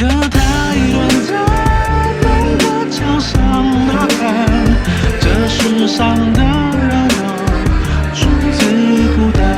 的太短暂，懂得桥上呐喊，这世上的人如此孤单。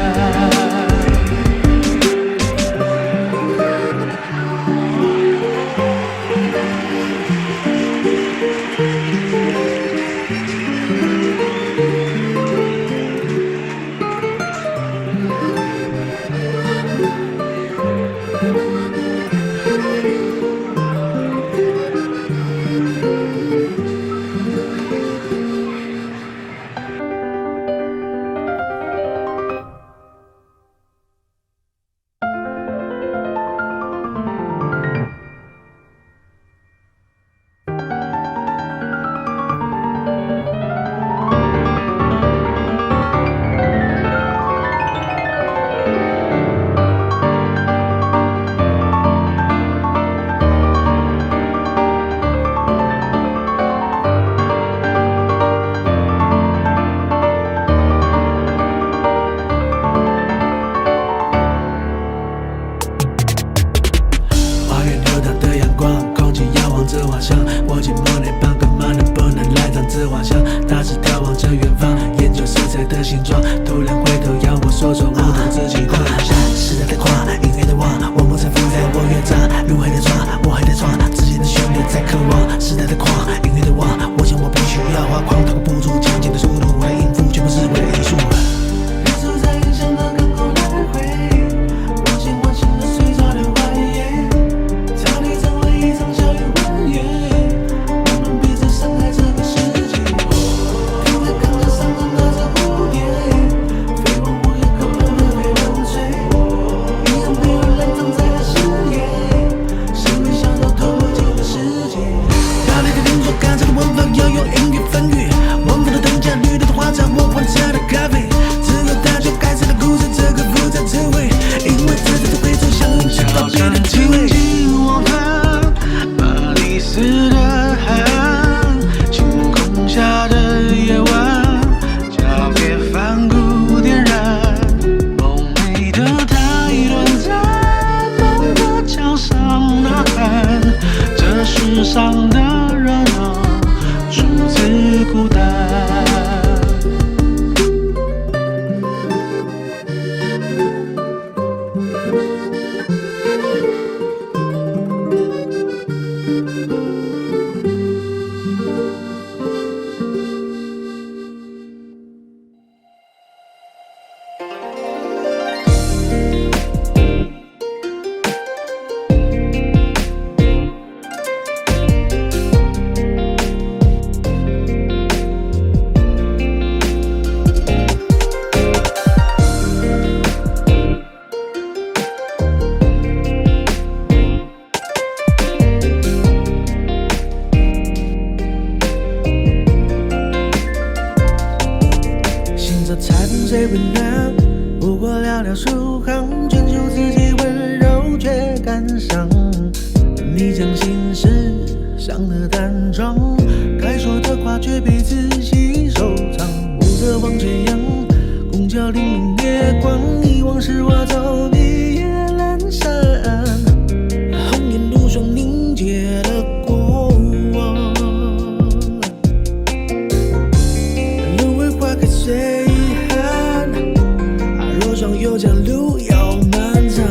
路遥漫长，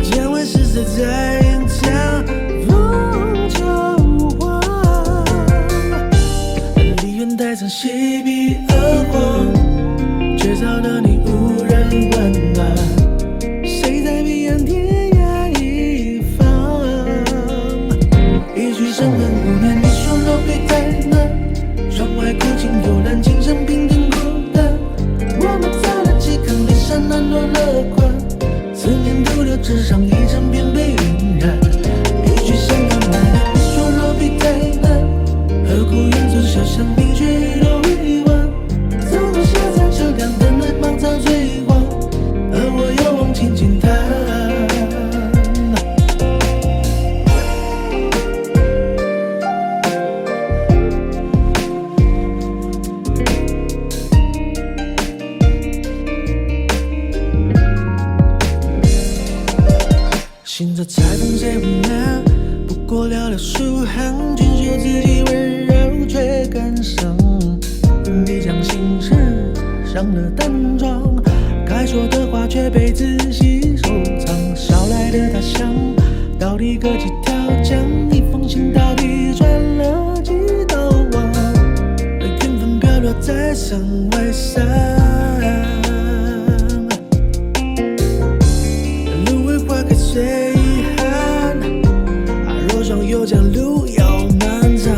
见闻是谁在演讲？书行，锦绣自己温柔却感伤。你将心事上了淡妆，该说的话却被仔细收藏。捎来的他乡，到底隔几条江？一封信到底转了几道网？缘分飘落在山外上，芦苇花开随遗憾。若霜又将路遥漫长，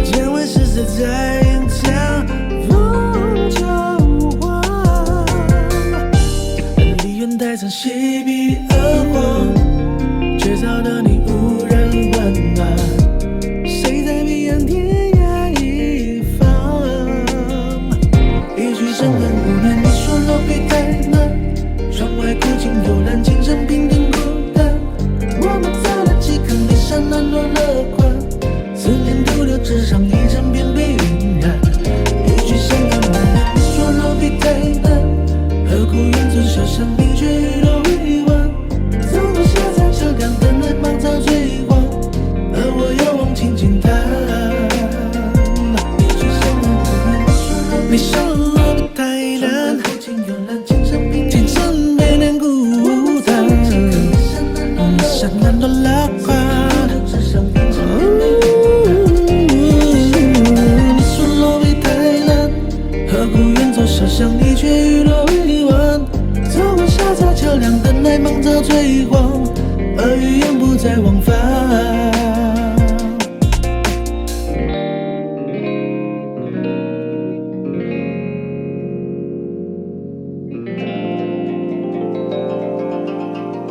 见闻是谁在吟唱？风秋黄，离原带曾席笔而黄，却找到你无人温暖。谁在彼岸天涯一方？一句深恨无奈，你说落笔太难。窗外古今幽兰，今生平定孤单。我们走了几坑，离山难落了款。思念徒留纸上，一阵便被晕染。一句深恨无奈，你说落笔太难。何苦缘尽潇湘，你却雨落未完。走过下山车辆，等待芒草追黄，而我又望轻轻叹。一句深恨无奈，你说落笔太难。今生悲恋孤单，山难落了款。你说落笔太难，何苦远走潇湘，你却雨落未完。走过下草桥梁，等待芒草催黄，而语言不再往返。